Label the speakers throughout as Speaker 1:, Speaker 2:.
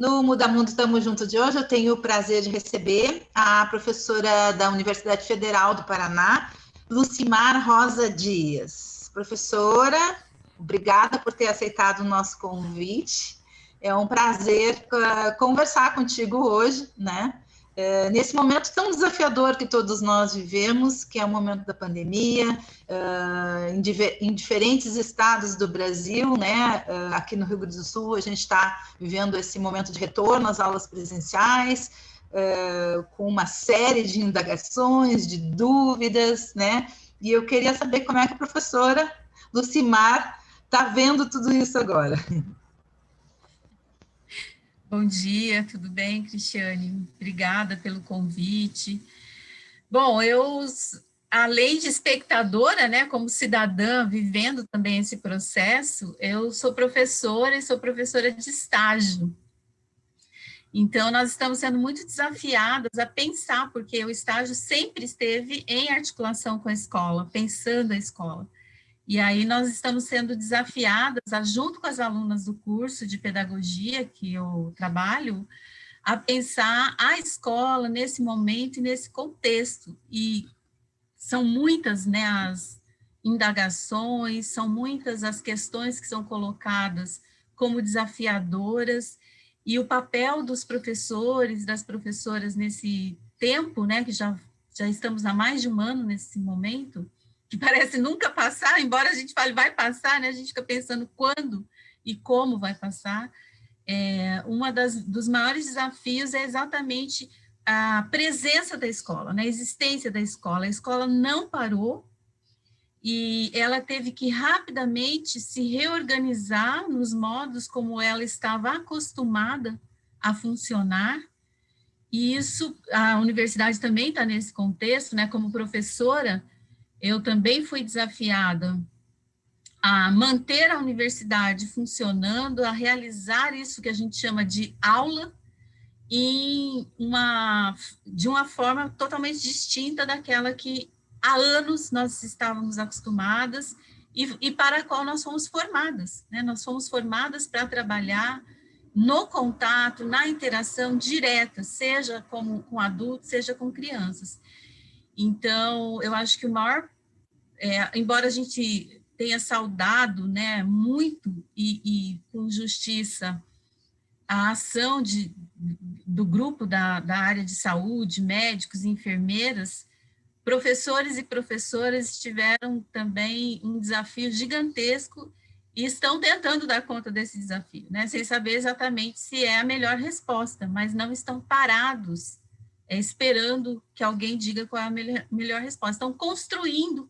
Speaker 1: No Muda Mundo Estamos Juntos de hoje, eu tenho o prazer de receber a professora da Universidade Federal do Paraná, Lucimar Rosa Dias. Professora, obrigada por ter aceitado o nosso convite. É um prazer conversar contigo hoje, né? Nesse momento tão desafiador que todos nós vivemos, que é o momento da pandemia, em diferentes estados do Brasil, né? Aqui no Rio Grande do Sul, a gente está vivendo esse momento de retorno às aulas presenciais, com uma série de indagações, de dúvidas, né? E eu queria saber como é que a professora Lucimar está vendo tudo isso agora.
Speaker 2: Bom dia, tudo bem, Cristiane? Obrigada pelo convite. Bom, além de espectadora, né, como cidadã, vivendo também esse processo, eu sou professora e sou professora de estágio. Então, nós estamos sendo muito desafiadas a pensar, porque o estágio sempre esteve em articulação com a escola, pensando a escola. E aí nós estamos sendo desafiadas, junto com as alunas do curso de pedagogia que eu trabalho, a pensar a escola nesse momento e nesse contexto. E são muitas, né, as indagações, são muitas as questões que são colocadas como desafiadoras, e o papel dos professores, das professoras nesse tempo, né, que já estamos há mais de um ano nesse momento, que parece nunca passar, embora a gente fale vai passar, né, a gente fica pensando quando e como vai passar. Dos maiores desafios é exatamente a presença da escola, né, a existência da escola. A escola não parou e ela teve que rapidamente se reorganizar nos modos como ela estava acostumada a funcionar. E isso, a universidade também está nesse contexto, né, como professora, eu também fui desafiada a manter a universidade funcionando, a realizar isso que a gente chama de aula, de uma forma totalmente distinta daquela que há anos nós estávamos acostumadas e para a qual nós fomos formadas, né? Nós fomos formadas para trabalhar no contato, na interação direta, seja com adultos, seja com crianças. Então, eu acho que o maior, embora a gente tenha saudado, né, muito e com justiça a ação do grupo da área de saúde, médicos e enfermeiras, professores e professoras tiveram também um desafio gigantesco e estão tentando dar conta desse desafio, né, sem saber exatamente se é a melhor resposta, mas não estão parados, esperando que alguém diga qual é a melhor resposta. Estão construindo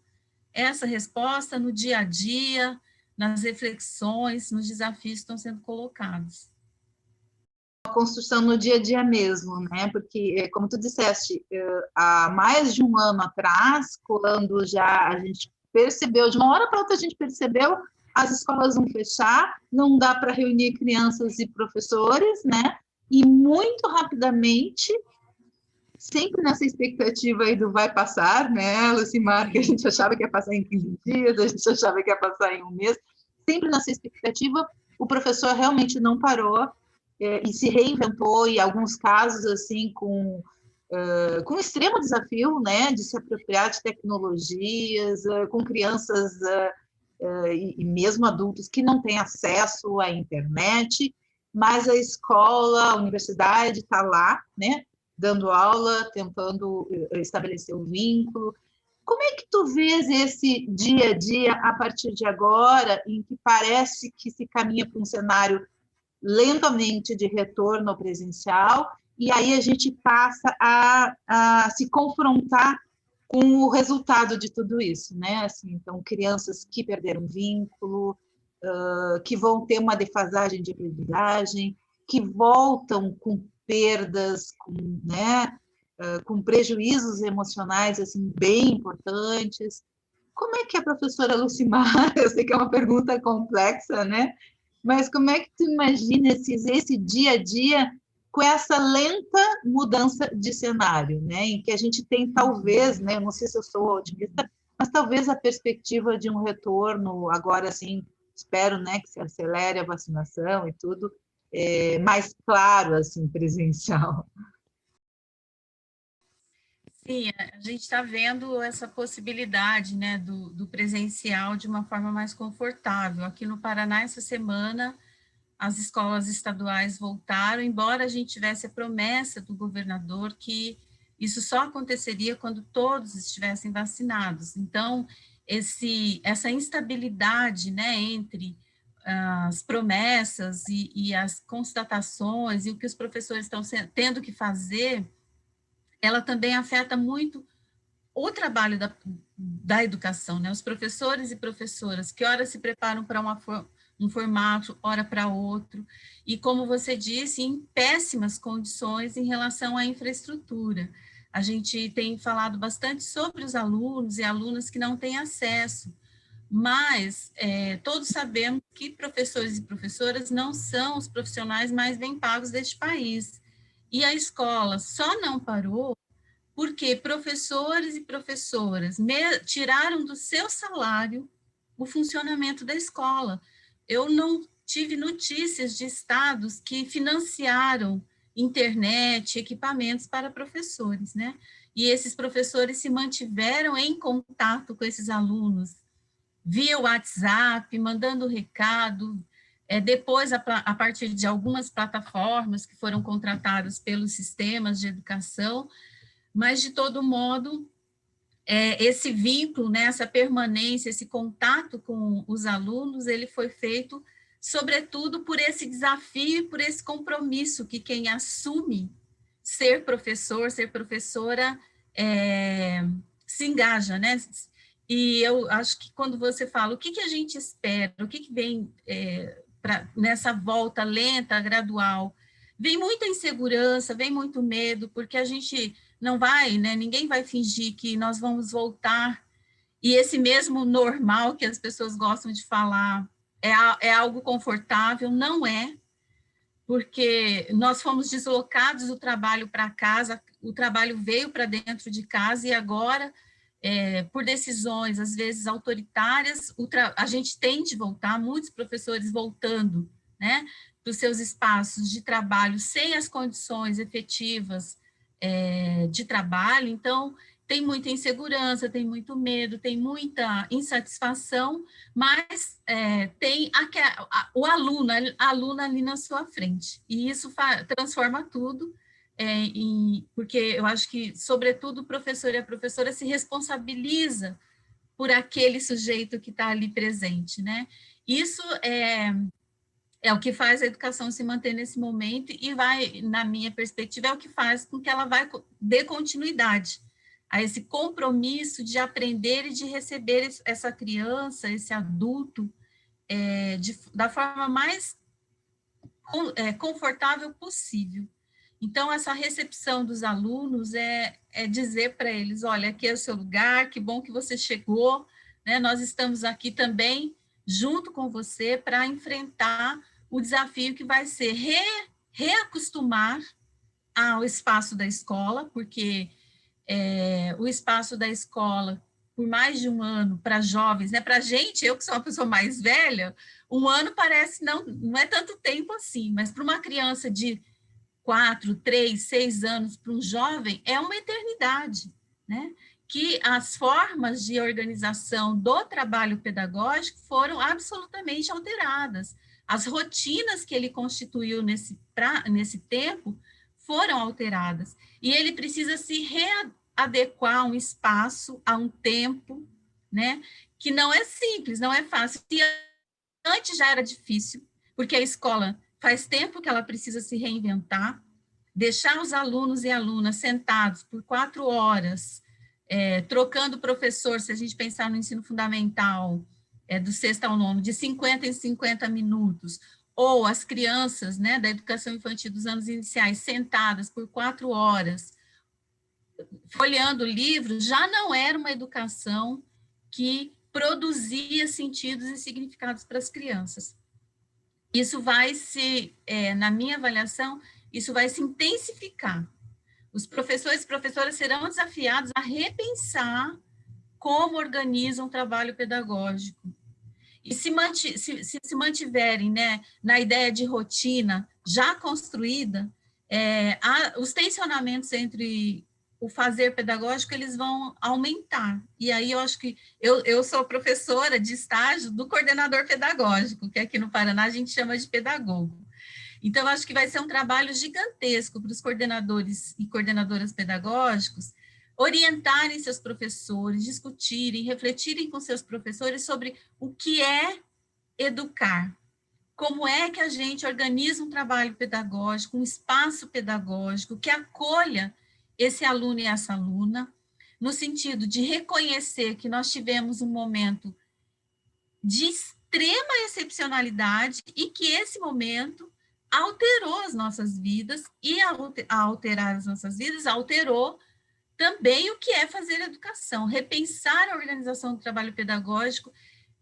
Speaker 2: essa resposta no dia a dia, nas reflexões, nos desafios que estão sendo colocados.
Speaker 1: A construção no dia a dia mesmo, né? Porque, como tu disseste, há mais de um ano atrás, quando já a gente percebeu, de uma hora para outra a gente percebeu, as escolas vão fechar, não dá para reunir crianças e professores, né? E muito rapidamente, sempre nessa expectativa aí do vai passar, né, Lucimar, que a gente achava que ia passar em 15 dias, a gente achava que ia passar em um mês, sempre nessa expectativa, o professor realmente não parou e se reinventou, e alguns casos, assim, com extremo desafio, né, de se apropriar de tecnologias, com crianças e mesmo adultos que não têm acesso à internet, mas a escola, a universidade está lá, né, dando aula, tentando estabelecer um vínculo. Como é que tu vês esse dia a dia a partir de agora, em que parece que se caminha para um cenário lentamente de retorno ao presencial, e aí a gente passa a se confrontar com o resultado de tudo isso, né? Assim, então, crianças que perderam vínculo, que vão ter uma defasagem de aprendizagem, que voltam com perdas, né? Com prejuízos emocionais assim bem importantes. Como é que a professora Lucimar, eu sei que é uma pergunta complexa, né? Mas como é que tu imagina esse dia a dia com essa lenta mudança de cenário, né? Em que a gente tem talvez, né? Eu não sei se eu sou otimista, mas talvez a perspectiva de um retorno agora, assim, espero, né, que se acelere a vacinação e tudo, mais claro, assim, presencial.
Speaker 2: Sim, a gente está vendo essa possibilidade, né, do presencial de uma forma mais confortável. Aqui no Paraná, essa semana, as escolas estaduais voltaram, embora a gente tivesse a promessa do governador que isso só aconteceria quando todos estivessem vacinados. Então, essa instabilidade, né, entre as promessas e as constatações e o que os professores estão tendo que fazer, ela também afeta muito o trabalho da educação, né? Os professores e professoras que ora se preparam para um formato, ora para outro, e como você disse, em péssimas condições em relação à infraestrutura. A gente tem falado bastante sobre os alunos e alunas que não têm acesso, mas todos sabemos que professores e professoras não são os profissionais mais bem pagos deste país. E a escola só não parou porque professores e professoras tiraram do seu salário o funcionamento da escola. Eu não tive notícias de estados que financiaram internet, equipamentos para professores, né? E esses professores se mantiveram em contato com esses alunos via WhatsApp, mandando recado, depois, a partir de algumas plataformas que foram contratadas pelos sistemas de educação, mas, de todo modo, esse vínculo, né, essa permanência, esse contato com os alunos, ele foi feito, sobretudo, por esse desafio, por esse compromisso que quem assume ser professor, ser professora, se engaja, né? E eu acho que quando você fala o que a gente espera, o que vem nessa volta lenta, gradual, vem muita insegurança, vem muito medo, porque a gente não vai, né? Ninguém vai fingir que nós vamos voltar, e esse mesmo normal que as pessoas gostam de falar é algo confortável, não é, porque nós fomos deslocados do trabalho para casa, o trabalho veio para dentro de casa, e agora, por decisões, às vezes, autoritárias, a gente tem de voltar, muitos professores voltando, né, para os seus espaços de trabalho, sem as condições efetivas de trabalho. Então, tem muita insegurança, tem muito medo, tem muita insatisfação, mas tem o aluno, a aluna ali na sua frente, e isso transforma tudo, porque eu acho que, sobretudo, o professor e a professora se responsabiliza por aquele sujeito que está ali presente, né? Isso é o que faz a educação se manter nesse momento e vai, na minha perspectiva, é o que faz com que ela vai dê continuidade a esse compromisso de aprender e de receber essa criança, esse adulto, da forma mais confortável possível. Então, essa recepção dos alunos é dizer para eles, olha, aqui é o seu lugar, que bom que você chegou, né? Nós estamos aqui também junto com você para enfrentar o desafio que vai ser reacostumar ao espaço da escola, porque o espaço da escola, por mais de um ano, para jovens, né? Para a gente, eu que sou uma pessoa mais velha, um ano parece não é tanto tempo assim, mas para uma criança de 4, 3, 6 anos, para um jovem, é uma eternidade, né? Que as formas de organização do trabalho pedagógico foram absolutamente alteradas. As rotinas que ele constituiu nesse tempo foram alteradas. E ele precisa se readequar a um espaço, a um tempo, né? Que não é simples, não é fácil. Se antes já era difícil, porque a escola faz tempo que ela precisa se reinventar, deixar os alunos e alunas sentados por 4 horas, trocando professor, se a gente pensar no ensino fundamental, do sexto ao nono, de 50 em 50 minutos, ou as crianças, né, da educação infantil dos anos iniciais, sentadas por 4 horas, folheando livros, já não era uma educação que produzia sentidos e significados para as crianças. Isso vai na minha avaliação, isso vai se intensificar. Os professores e professoras serão desafiados a repensar como organizam o trabalho pedagógico. E se mantiverem, né, na ideia de rotina, já construída, os tensionamentos entre o fazer pedagógico, eles vão aumentar. E aí eu acho que eu sou professora de estágio do coordenador pedagógico, que aqui no Paraná a gente chama de pedagogo. Então, eu acho que vai ser um trabalho gigantesco para os coordenadores e coordenadoras pedagógicos orientarem seus professores, discutirem, refletirem com seus professores sobre o que é educar, como é que a gente organiza um trabalho pedagógico, um espaço pedagógico que acolha esse aluno e essa aluna, no sentido de reconhecer que nós tivemos um momento de extrema excepcionalidade e que esse momento alterou as nossas vidas e, ao alterar as nossas vidas, alterou também o que é fazer educação. Repensar a organização do trabalho pedagógico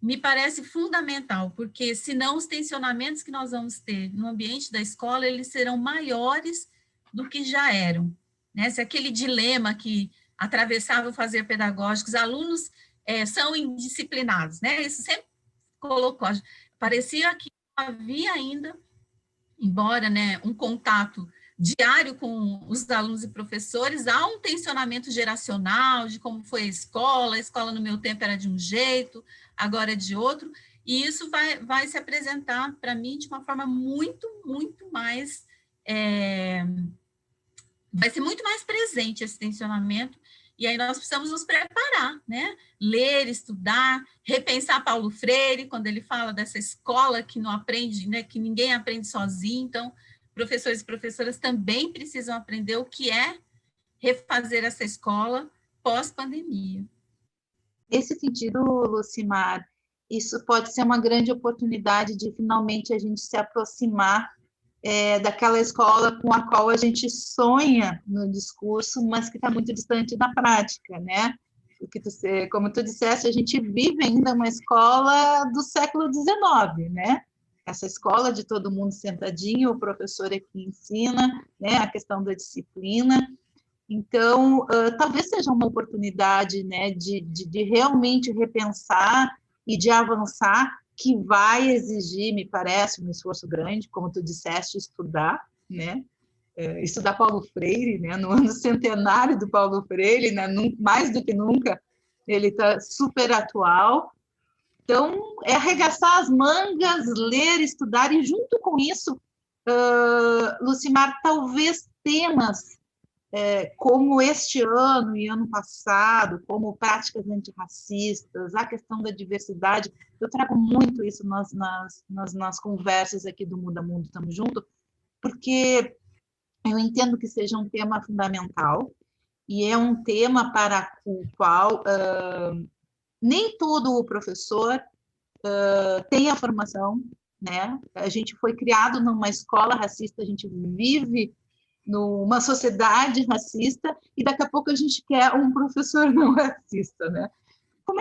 Speaker 2: me parece fundamental, porque senão os tensionamentos que nós vamos ter no ambiente da escola, eles serão maiores do que já eram. Né? Se aquele dilema que atravessava o fazer pedagógico, os alunos são indisciplinados, né? Isso sempre colocou, parecia que havia ainda, embora, né, um contato diário com os alunos e professores, há um tensionamento geracional de como foi a escola no meu tempo era de um jeito, agora é de outro, e isso vai se apresentar para mim de uma forma muito mais, vai ser muito mais presente esse tensionamento, e aí nós precisamos nos preparar, né? Ler, estudar, repensar Paulo Freire, quando ele fala dessa escola que não aprende, né? Que ninguém aprende sozinho, então professores e professoras também precisam aprender o que é refazer essa escola pós-pandemia.
Speaker 1: Nesse sentido, Lucimar, isso pode ser uma grande oportunidade de finalmente a gente se aproximar daquela escola com a qual a gente sonha no discurso, mas que está muito distante da prática, né? Como tu disseste, a gente vive ainda uma escola do século XIX, né? Essa escola de todo mundo sentadinho, o professor é que ensina, né? A questão da disciplina. Então, talvez seja uma oportunidade, né, de realmente repensar e de avançar, que vai exigir, me parece, um esforço grande, como tu disseste, estudar, né? Estudar Paulo Freire, né? No ano centenário do Paulo Freire, né? Mais do que nunca, ele está super atual. Então, é arregaçar as mangas, ler, estudar, e junto com isso, Lucimar, talvez temas como este ano e ano passado, como práticas antirracistas, a questão da diversidade, eu trago muito isso nas conversas aqui do Muda Mundo, estamos juntos, porque eu entendo que seja um tema fundamental, e é um tema para o qual nem todo o professor tem a formação, né? A gente foi criado numa escola racista, a gente vive numa sociedade racista, e daqui a pouco a gente quer um professor não racista, né? Como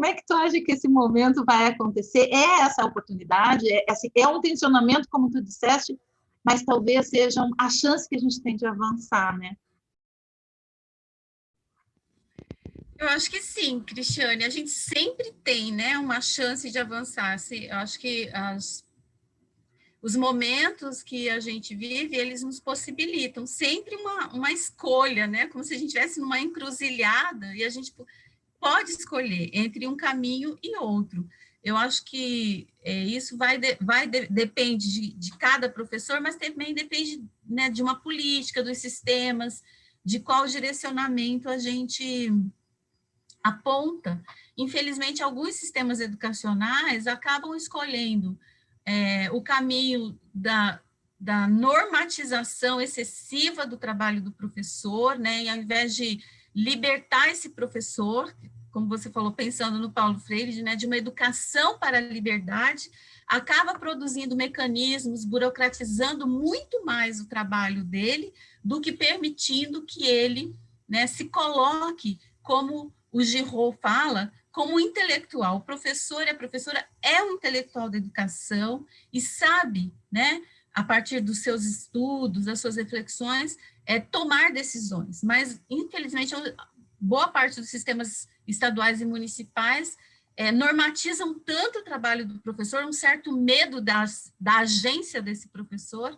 Speaker 1: é que tu acha que esse momento vai acontecer? É essa oportunidade? É um tensionamento, como tu disseste, mas talvez seja a chance que a gente tem de avançar, né?
Speaker 2: Eu acho que sim, Cristiane, a gente sempre tem, né, uma chance de avançar. Eu acho que os momentos que a gente vive, eles nos possibilitam sempre uma escolha, né? Como se a gente estivesse numa encruzilhada e a gente pode escolher entre um caminho e outro. Eu acho que isso depende de cada professor, mas também depende, né, de uma política, dos sistemas, de qual direcionamento a gente aponta. Infelizmente, alguns sistemas educacionais acabam escolhendo o caminho da normatização excessiva do trabalho do professor, né, e ao invés de libertar esse professor, como você falou, pensando no Paulo Freire, né, de uma educação para a liberdade, acaba produzindo mecanismos, burocratizando muito mais o trabalho dele, do que permitindo que ele, né, se coloque, como o Giraud fala, como intelectual. O professor e a professora é um intelectual da educação e sabe, né, a partir dos seus estudos, das suas reflexões, tomar decisões. Mas, infelizmente, boa parte dos sistemas estaduais e municipais normatizam tanto o trabalho do professor, um certo medo da agência desse professor,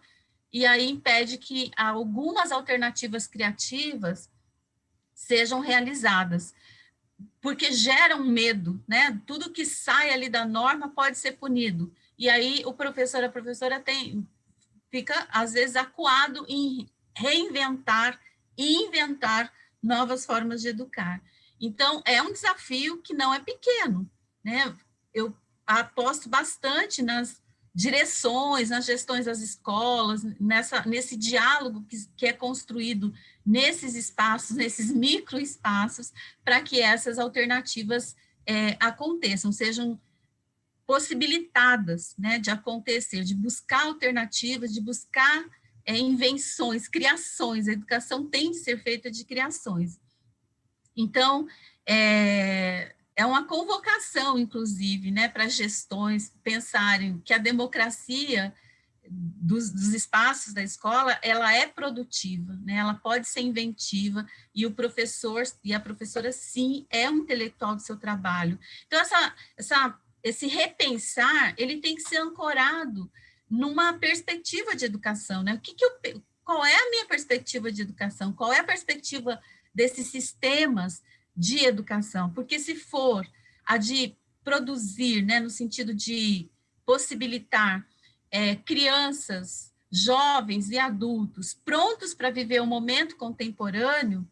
Speaker 2: e aí impede que algumas alternativas criativas sejam realizadas, porque gera um medo, né? Tudo que sai ali da norma pode ser punido. E aí o professor, a professora fica, às vezes, acuado em reinventar e inventar novas formas de educar. Então, é um desafio que não é pequeno, né? Eu aposto bastante nas direções, nas gestões das escolas, nesse diálogo que é construído nesses espaços, nesses microespaços, para que essas alternativas aconteçam, sejam possibilitadas, né, de acontecer, de buscar alternativas, de buscar invenções, criações. A educação tem de ser feita de criações. Então, é uma convocação, inclusive, né, para gestões pensarem que a democracia dos espaços da escola, ela é produtiva, né, ela pode ser inventiva, e o professor e a professora, sim, é um intelectual do seu trabalho. Então, esse repensar, ele tem que ser ancorado numa perspectiva de educação, né? Qual é a minha perspectiva de educação? Qual é a perspectiva desses sistemas de educação? Porque se for a de produzir, né, no sentido de possibilitar crianças, jovens e adultos prontos para viver o momento contemporâneo,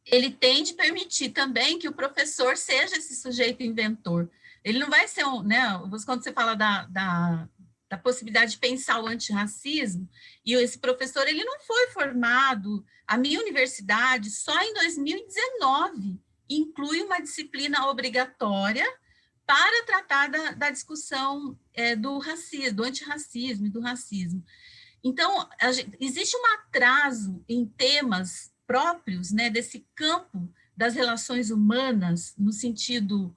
Speaker 2: ele tem de permitir também que o professor seja esse sujeito inventor. Ele não vai ser né, quando você fala da possibilidade de pensar o antirracismo, e esse professor, ele não foi formado, a minha universidade, só em 2019, inclui uma disciplina obrigatória para tratar da discussão do racismo, do antirracismo e do racismo. Então, existe um atraso em temas próprios, né, desse campo das relações humanas, no sentido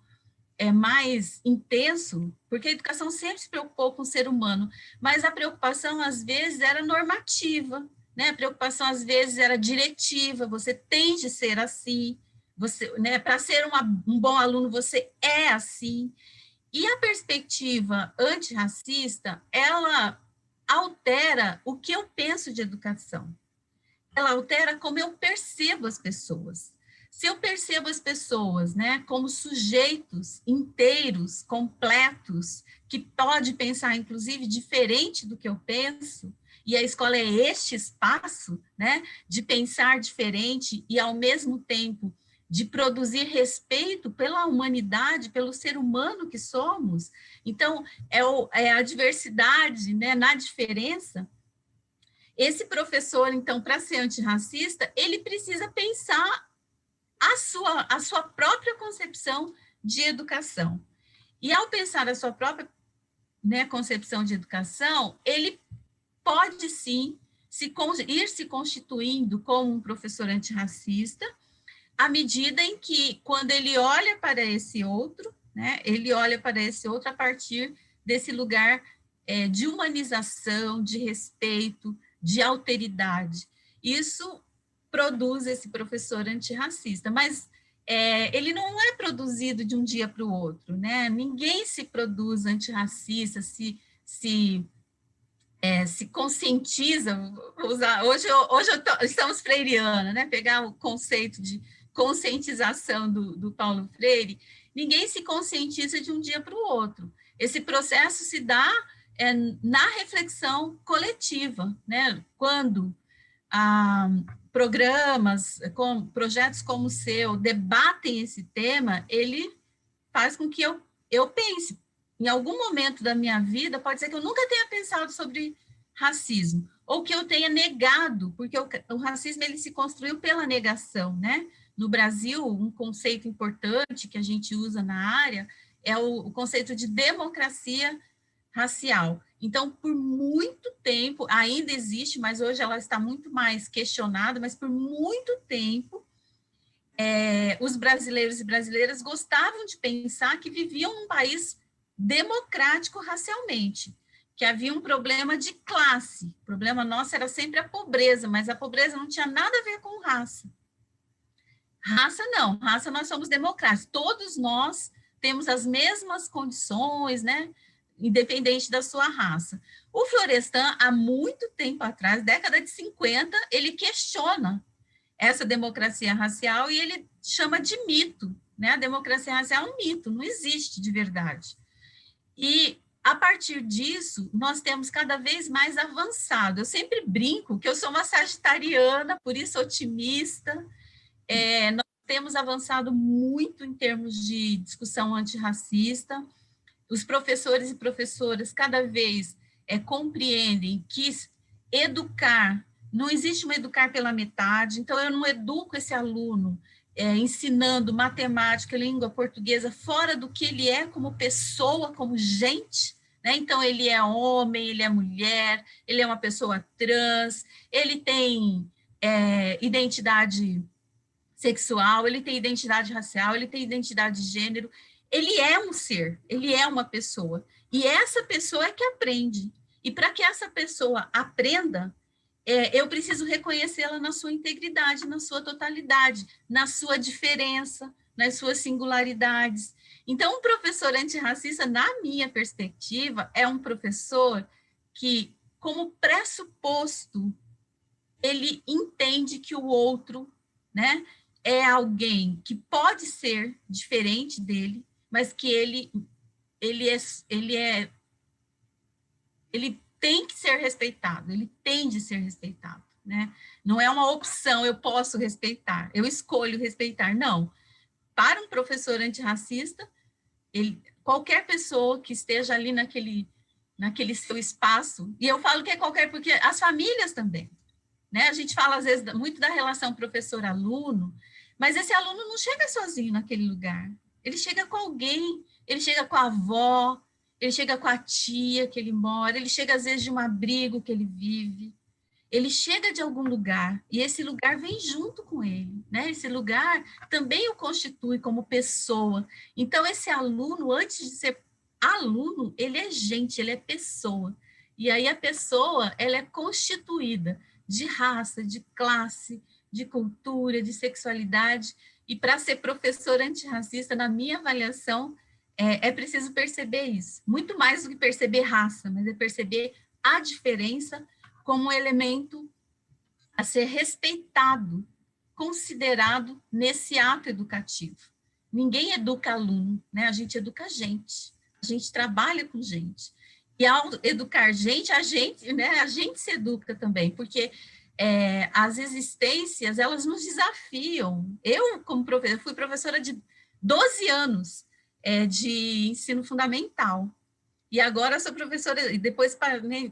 Speaker 2: mais intenso, porque a educação sempre se preocupou com o ser humano, mas a preocupação, às vezes, era normativa, né? A preocupação, às vezes, era diretiva, você tem de ser assim, né, para ser um bom aluno, você é assim. E a perspectiva antirracista, ela altera o que eu penso de educação. Ela altera como eu percebo as pessoas. Se eu percebo as pessoas, né, como sujeitos inteiros, completos, que pode pensar, inclusive, diferente do que eu penso, e a escola é este espaço, né, de pensar diferente e, ao mesmo tempo, de produzir respeito pela humanidade, pelo ser humano que somos. Então, é a diversidade, né, na diferença. Esse professor, então, para ser antirracista, ele precisa pensar a sua própria concepção de educação. E, ao pensar a sua própria, né, concepção de educação, ele pode, sim, ir se constituindo como um professor antirracista, à medida em que, quando ele olha para esse outro, né, ele olha para esse outro a partir desse lugar de humanização, de respeito, de alteridade. Isso produz esse professor antirracista, mas ele não é produzido de um dia para o outro, né? Ninguém se produz antirracista, se conscientiza. Hoje estamos freiriana, né? Pegar o conceito de conscientização do Paulo Freire, ninguém se conscientiza de um dia para o outro. Esse processo se dá na reflexão coletiva, né? Quando projetos como o seu debatem esse tema, ele faz com que eu pense. Em algum momento da minha vida, pode ser que eu nunca tenha pensado sobre racismo, ou que eu tenha negado, porque o racismo ele se construiu pela negação, né? No Brasil, um conceito importante que a gente usa na área é o conceito de democracia racial. Então, por muito tempo, ainda existe, mas hoje ela está muito mais questionada, mas por muito tempo, os brasileiros e brasileiras gostavam de pensar que viviam num país democrático racialmente, que havia um problema de classe. O problema nosso era sempre a pobreza, mas a pobreza não tinha nada a ver com raça. Raça não, raça nós somos democráticos, todos nós temos as mesmas condições, né? Independente da sua raça. O Florestan, há muito tempo atrás, década de 50, ele questiona essa democracia racial e ele chama de mito, né? A democracia racial é um mito, não existe de verdade. E, a partir disso, nós temos cada vez mais avançado. Eu sempre brinco que eu sou uma sagitariana, por isso otimista. Nós temos avançado muito em termos de discussão antirracista. Os professores e professoras cada vez compreendem que educar, não existe um educar pela metade, então eu não educo esse aluno ensinando matemática, língua portuguesa, fora do que ele é como pessoa, como gente, né? Então ele é homem, ele é mulher, ele é uma pessoa trans, ele tem identidade sexual, ele tem identidade racial, ele tem identidade de gênero, ele é um ser, ele é uma pessoa. E essa pessoa é que aprende. E para que essa pessoa aprenda, eu preciso reconhecê-la na sua integridade, na sua totalidade, na sua diferença, nas suas singularidades. Então, um professor antirracista, na minha perspectiva, é um professor que, como pressuposto, ele entende que o outro, né, é alguém que pode ser diferente dele, mas que ele tem que ser respeitado, ele tem de ser respeitado, né? Não é uma opção, eu posso respeitar, eu escolho respeitar, não. Para um professor antirracista, qualquer pessoa que esteja ali naquele seu espaço, e eu falo que é qualquer, porque as famílias também, né? A gente fala, às vezes, muito da relação professor-aluno, mas esse aluno não chega sozinho naquele lugar. Ele chega com alguém, ele chega com a avó, ele chega com a tia que ele mora, ele chega, às vezes, de um abrigo que ele vive. Ele chega de algum lugar, e esse lugar vem junto com ele, né? Esse lugar também o constitui como pessoa. Então, esse aluno, antes de ser aluno, ele é gente, ele é pessoa. E aí a pessoa, ela é constituída de raça, de classe, de cultura, de sexualidade, e para ser professor antirracista, na minha avaliação, é preciso perceber isso, muito mais do que perceber raça, mas é perceber a diferença como um elemento a ser respeitado, considerado nesse ato educativo. Ninguém educa aluno, né? A gente educa gente, a gente trabalha com gente. E ao educar gente, né, a gente se educa também, porque as existências, elas nos desafiam. Eu, como professora, fui professora de 12 anos de ensino fundamental, e agora sou professora, e depois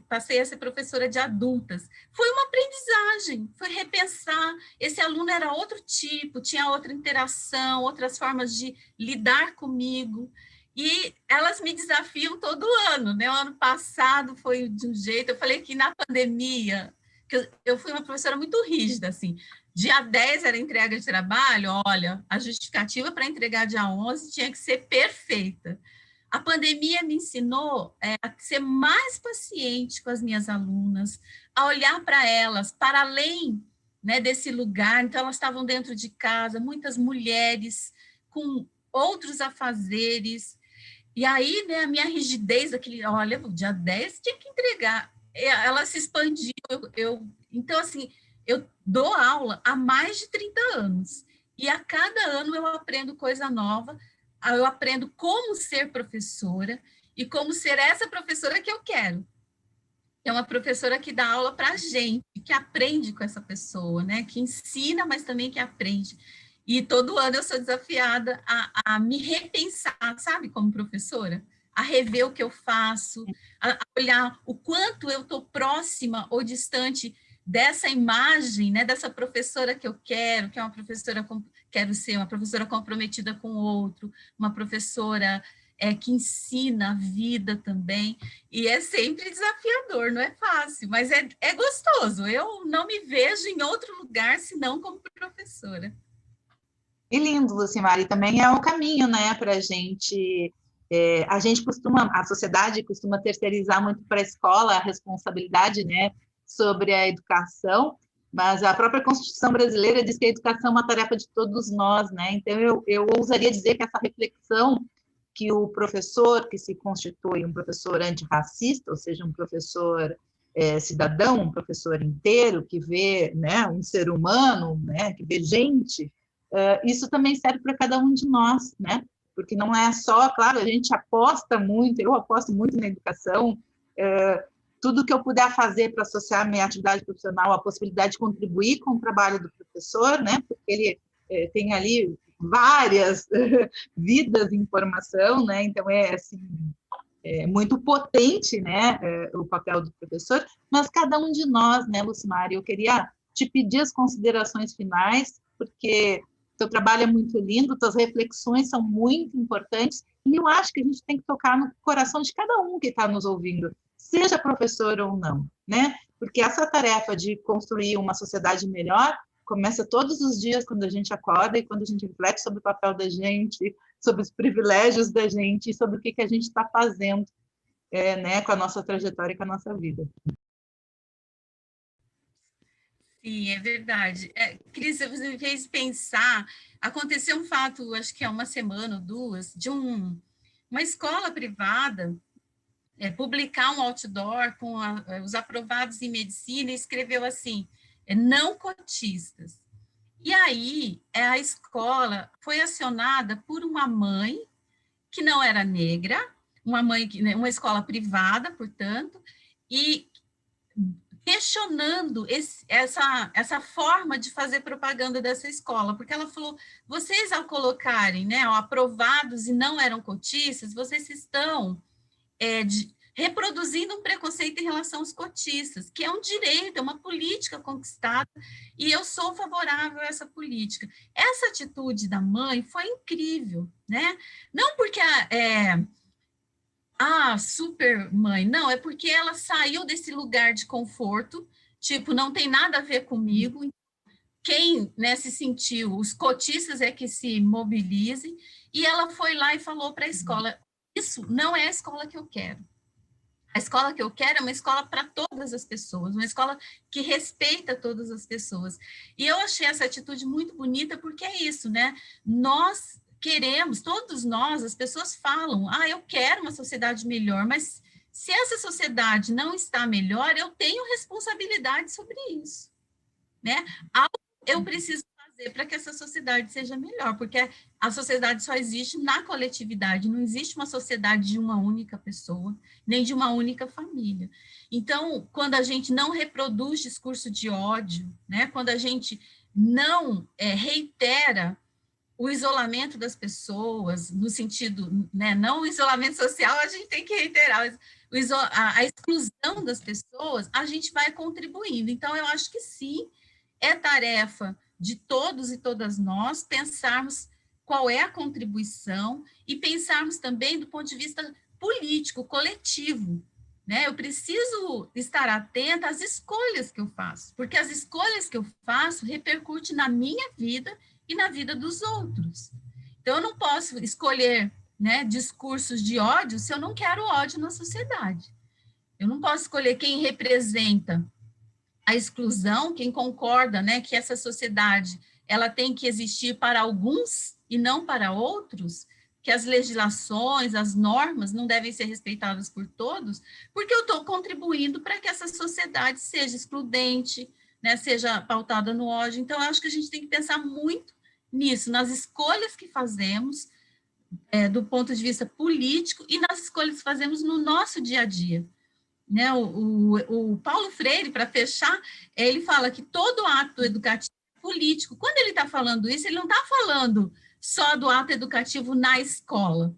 Speaker 2: passei a ser professora de adultas. Foi uma aprendizagem, foi repensar. Esse aluno era outro tipo, tinha outra interação, outras formas de lidar comigo. E elas me desafiam todo ano, né? O ano passado foi de um jeito, eu falei que na pandemia, que eu fui uma professora muito rígida, assim. Dia 10 era entrega de trabalho, olha, a justificativa para entregar dia 11 tinha que ser perfeita. A pandemia me ensinou a ser mais paciente com as minhas alunas, a olhar para elas, para além, né, desse lugar. Então, elas estavam dentro de casa, muitas mulheres com outros afazeres. E aí, né, a minha rigidez, olha, o dia 10 tinha que entregar. Ela se expandiu. Então, assim, eu dou aula há mais de 30 anos. E a cada ano eu aprendo coisa nova, eu aprendo como ser professora e como ser essa professora que eu quero. É uma professora que dá aula para a gente, que aprende com essa pessoa, né? Que ensina, mas também que aprende. E todo ano eu sou desafiada a me repensar, sabe, como professora? A rever o que eu faço, a olhar o quanto eu estou próxima ou distante dessa imagem, né, dessa professora que eu quero, que é uma professora, quero ser uma professora comprometida com o outro, uma professora que ensina a vida também, e é sempre desafiador, não é fácil, mas é gostoso. Eu não me vejo em outro lugar senão como professora.
Speaker 1: Que lindo, Lucimar, e também é um caminho, né, para a gente a sociedade costuma terceirizar muito para a escola a responsabilidade, né, sobre a educação, mas a própria Constituição brasileira diz que a educação é uma tarefa de todos nós, né? Então eu ousaria dizer que essa reflexão que o professor que se constitui um professor antirracista, ou seja, um professor cidadão, um professor inteiro, que vê, né, um ser humano, né, que vê gente, isso também serve para cada um de nós, né? Porque não é só, claro, a gente aposta muito, eu aposto muito na educação, tudo que eu puder fazer para associar a minha atividade profissional à possibilidade de contribuir com o trabalho do professor, né? Porque ele tem ali várias vidas em formação, né? Então é assim, muito potente, né, o papel do professor, mas cada um de nós, né, Lucimar, eu queria te pedir as considerações finais, porque teu trabalho é muito lindo, tuas reflexões são muito importantes, e eu acho que a gente tem que tocar no coração de cada um que está nos ouvindo, seja professor ou não, né? Porque essa tarefa de construir uma sociedade melhor começa todos os dias quando a gente acorda e quando a gente reflete sobre o papel da gente, sobre os privilégios da gente, sobre o que a gente está fazendo, né, com a nossa trajetória e com a nossa vida.
Speaker 2: Sim, é verdade. Cris, você me fez pensar, aconteceu um fato, acho que há uma semana ou duas, de uma escola privada publicar um outdoor com os aprovados em medicina e escreveu assim, não cotistas. E aí, a escola foi acionada por uma mãe que não era negra, uma escola privada, portanto, e questionando essa forma de fazer propaganda dessa escola, porque ela falou, vocês ao colocarem, né, aprovados e não eram cotistas, vocês estão reproduzindo um preconceito em relação aos cotistas, que é um direito, é uma política conquistada, e eu sou favorável a essa política. Essa atitude da mãe foi incrível, né? Não porque super mãe, não, é porque ela saiu desse lugar de conforto, tipo, não tem nada a ver comigo, quem, né, se sentiu, os cotistas é que se mobilizem, e ela foi lá e falou para a escola, isso não é a escola que eu quero. A escola que eu quero é uma escola para todas as pessoas, uma escola que respeita todas as pessoas. E eu achei essa atitude muito bonita, porque é isso, né? Nós queremos, todos nós, as pessoas falam, eu quero uma sociedade melhor, mas se essa sociedade não está melhor, eu tenho responsabilidade sobre isso, né? Eu preciso fazer para que essa sociedade seja melhor, porque a sociedade só existe na coletividade, não existe uma sociedade de uma única pessoa, nem de uma única família. Então, quando a gente não reproduz discurso de ódio, né, quando a gente não reitera o isolamento das pessoas, no sentido, né, não o isolamento social, a gente tem que reiterar, a exclusão das pessoas, a gente vai contribuindo. Então, eu acho que sim, é tarefa de todos e todas nós pensarmos qual é a contribuição e pensarmos também do ponto de vista político, coletivo, né? Eu preciso estar atenta às escolhas que eu faço, porque as escolhas que eu faço repercutem na minha vida e na vida dos outros. Então, eu não posso escolher, né, discursos de ódio se eu não quero ódio na sociedade. Eu não posso escolher quem representa a exclusão, quem concorda, né, que essa sociedade ela tem que existir para alguns e não para outros, que as legislações, as normas não devem ser respeitadas por todos, porque eu estou contribuindo para que essa sociedade seja excludente, né, seja pautada no ódio. Então, eu acho que a gente tem que pensar muito nisso, nas escolhas que fazemos, do ponto de vista político, e nas escolhas que fazemos no nosso dia a dia. Né, o Paulo Freire, para fechar, ele fala que todo ato educativo é político. Quando ele está falando isso, ele não está falando só do ato educativo na escola.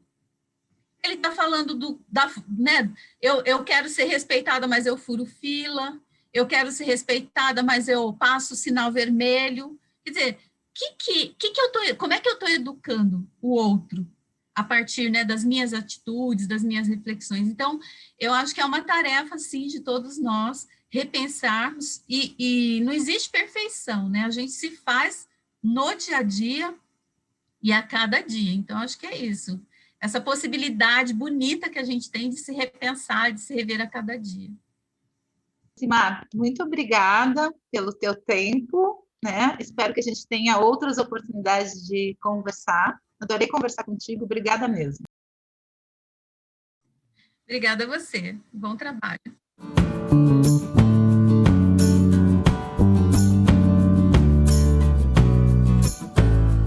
Speaker 2: Ele está falando né, eu quero ser respeitada, mas eu furo fila, eu quero ser respeitada, mas eu passo o sinal vermelho. Quer dizer, como é que eu estou educando o outro? A partir, né, das minhas atitudes, das minhas reflexões. Então, eu acho que é uma tarefa, sim, de todos nós repensarmos, e não existe perfeição, né? A gente se faz no dia a dia e a cada dia. Então, acho que é isso. Essa possibilidade bonita que a gente tem de se repensar, de se rever a cada dia.
Speaker 1: Simar, muito obrigada pelo teu tempo, né? Espero que a gente tenha outras oportunidades de conversar. Adorei conversar contigo, obrigada mesmo.
Speaker 2: Obrigada a você. Bom trabalho.